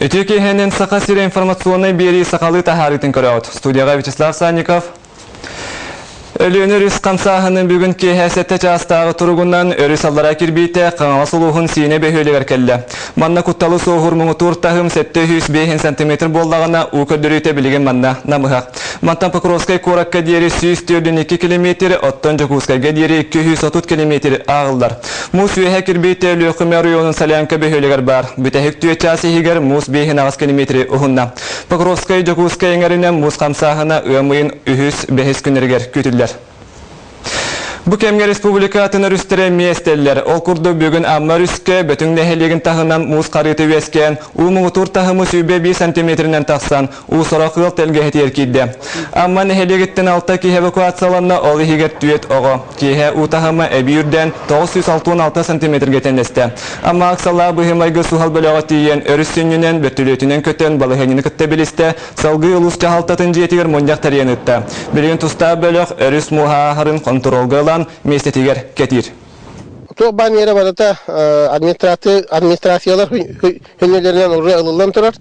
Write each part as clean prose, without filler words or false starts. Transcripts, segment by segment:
Этюкехенен Сахасире информационной бери Сахалы Тахаритин көрөт. Студияға Вячеслав Санников. Өлөнөрүс камсаһынын бүгүн кехәсетте частагы тургуннан өрүс аллара кирбите каңала сулуһун сине бөһөлөгөр келди. Манна кутталы соһур муңу туртахым 705 см боллагана у көдөрүтө билген манна намыха. Мантан Покровскай коракка диери 142 км, оттон Жакускайга диери 230 км агылдар. Мус үйе кирбите Лөкөмө районунун Салянка бөһөлөгөр бар. Бүтәһик түйе часы хигер мус 5 км ухунна. Покровскай Жакускай эңеринен мус камсаһына ымыйын 3-5 күнергер күтүлдер. Bu kemge Respublikatın örüstere miesteller. Ol kurdu bugün amma rüske bütün neheligin tahınan muz qarıtı vesken u muğutur tahımı sübe 1 cm taqsan u sorakıl telge heterkidde. Amma neheligitten alta ki evakuatsiyalanna ol higet düet oğu. Ki u tahımı ebiyürden 966 cm geteneste. Amma aksala bu hemaygı suhal bölüğü tiyen örüsününen bötülütünen köten balıhenini kıttabiliste salgı ulusça haltatın jetiger monjak tariyanıtta. Bilgin tusta bölüğ örüs muhaharın kontrolgıla Mestetiger ketir. To ban yere barata administrasiyalar hünnerlerinden oraya alınlan turar.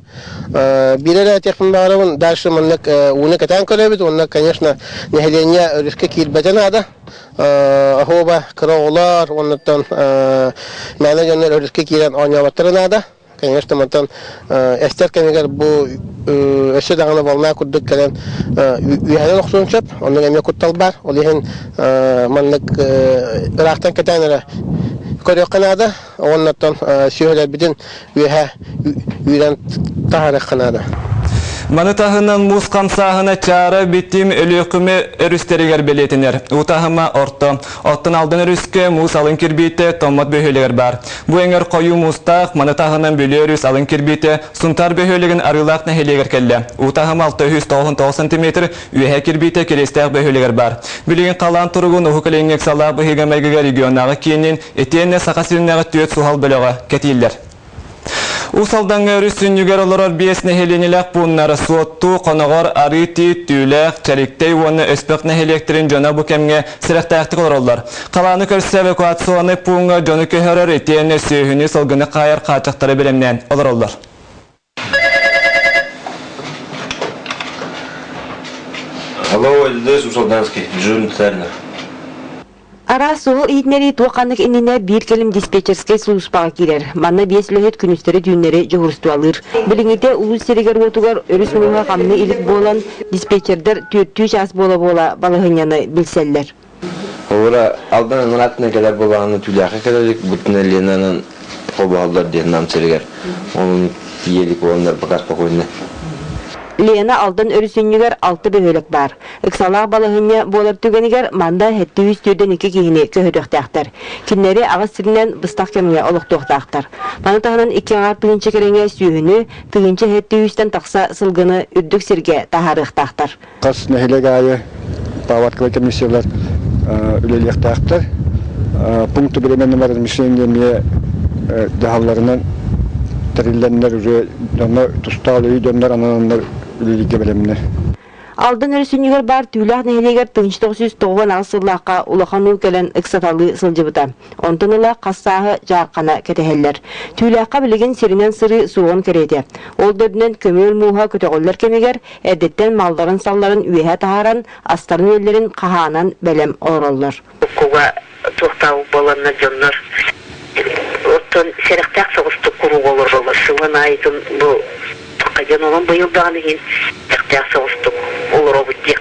Birere tekmin bağırımın dersimanlık onu katan kalabit. Onlar, конечно, neheleniye riske kilbeten da. Ahoba kıraoğlar, onlardan menajerler riske kilen oynavatırına da. Конечно, мантан эстеркенегер бу эше дагына болмай курдук келен үйәнен оксончап, онун эме куттал бар. Ол ихин маннык рахтан кетенере көрөк канада, оннан сүйөлөр бидин үйрен тахарык канада. Manı tahınan muz kamsahına çağrı bitim ölüyükümü örüsteriger beletiner. Utahıma orta. Ottan aldın örüske muz alın kirbite tomat böhöleger bar. Bu enger koyu muztaq manı tahınan bölüyoruz alın kirbite suntar böhölegin arılaq neheleger kelle. Utahıma 699 cm üye kirbite kerestaq böhöleger bar. Bilgin qalan turgun uhu kalengek salaq böhegemeyge regionağı kinin etiyenne saqasirinağı tüet suhal bölüğü ketiller. Usaldan örüsünüger oloror bies nehelenilak bunları suottu, konogor, ariti, tüylek, çeliktey onu öspek nehelektirin jona bu kemge sirektayaktik olorlar. Kalanı körse evakuatsiyonu punga jonu köhörör etiyenne söhünü salgını kayar kaçaktары bilemnen olorlar. Алло, здесь Усалданский, дежурный царь. Ара соғыл иетнері туақанық иніне бір келім диспетчерскай службаға келер. Манна бес лөхет күністері дүйінері жоғырысту алыр. Біліңіде ұлыс серегер өтігер өріс мұнға қамны илік болан диспетчердер түйеттүй жас бола балығыняны білселлер. Олар алдан мұратына кәдер болағаны түліяқы кәдерік бұттын әлінен қолбағалдар дейін нам серегер. Оның елік оландар бұқас қойны. Лена алдан өрүсүннүгер 6 бөһөлөк бар. Ыксалаак балыгыня болар түгенигер манда 702 кийини көһөдөктактар. Киннери агыс сиринен быстак кемге олуктуктактар. Маны тагынан 2 аңар тыгынчы кереңе сүйүнү, тыгынчы 700тен такса сылгыны үрдүк сирге тахарыктактар. Кас нехилегайы паваткалы комиссиялар үлелектактар. Пункту беременне бар мишленге дahавларынан тирилленнер уже донно тусталы доннор анандар үлелиге белемне. Алдан өрүсүнүгер бар түүлак нехилегер 1990 асыллакка улахану келен ыксаталы сылжыбыта. Онтон ыла кассагы жаккана кетехеллер. Түүлакка билеген сиринен сыры суон кереде. Ол дөдүнөн көмөл мууга көтөгөллөр кемегер эдеттен малдарын салларын үйе тахаран астарын өллерин каханан белем ороллор. Куга токтау боланна жоннор оттон серектак соғыстық құру olur жолы. Сылын айтын бұл қайдан olan бұйылдағаны кейін серектак соғыстық olur обыттек.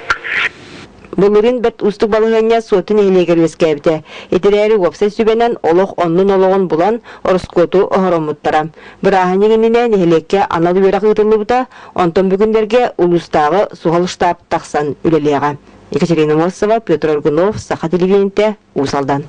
Бұлырын бәт ұстық балығanya суотын елегер өскәбіті. Етірәрі өпсай сүбенен олық онның олығын бұлан орыскоту оғыромыттара. Бірағын егініне нехелекке аналы өрақ ұйтылы бұта, онтон бүгіндерге ұлыстағы суғал штаб тақсан үлелеға. Екатерина Мосова, Петр Оргунов, Саха телевизионте, Усалдан.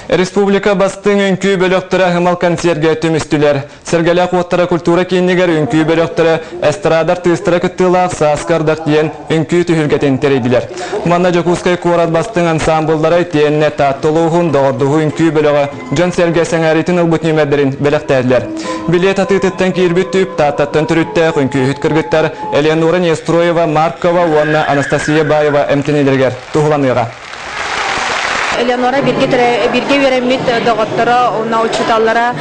Республика бастың үнкі бөлөктірі ғымал концерге төмістілер. Сергелек оттары культура кейінігер үнкі бөлөктірі әстірадар тыстыры күттілақ саскардақ дейін үнкі түхілгетін терейділер. Манна Жакускай Курат бастың ансамблдары тейінне таттылуғын доғырдығы үнкі бөлігі жон сергесен әретін ұлбұт немердерін бөліктәділер. Билет атытыттан кейірбіт түйіп таттаттан түріттәқ үнкі хүткіргіттар Эленура Нестроева, Маркова, Уанна Анастасия Баева әмтенелергер тұғыланыға. Eleonora birge veремит доғыттыра, ona учиталлара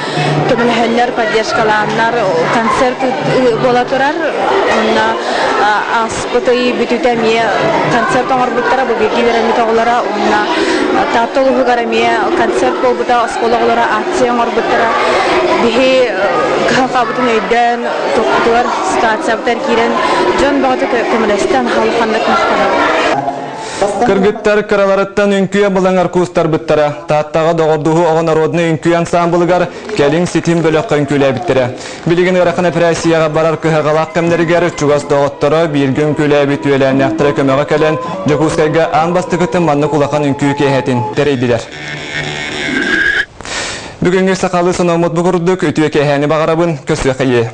көмілхәнлер, поддержкаланлар, концерт бола тұрар, ona аспыты бүтүтәмие концерт оңыр бұттара, бұл бірге veремит оғылара, ona тартылығы ғарамие концерт бол бұта, оскола оғылара акция оңыр бұттара, бихи қабытын өйден, тоқтылар, ситуация бұтар кейрен, жон бағыты көмілестен халықандық мақтанар. Кыргыттар кыраларыттан үнкүйе бұлаңар кустар бұттара. Таттаға доғырдуғы оғы народны үнкүй ансамблыгар кәлін сетим бөліққа үнкүлі біттірі. Білген ғырақын операцияға барар күхіғалақ кәмдергер чугас доғыттары біргі үнкүлі бітуелі нәқтірі көмеға кәлін Жокускайға аң бастығыттың манны құлақан үнкүй кейхетін тәрейділер. Бүгінгі сақалы сынамыт бұғырдық өтуе кейхәні бағарабын көсі қайы.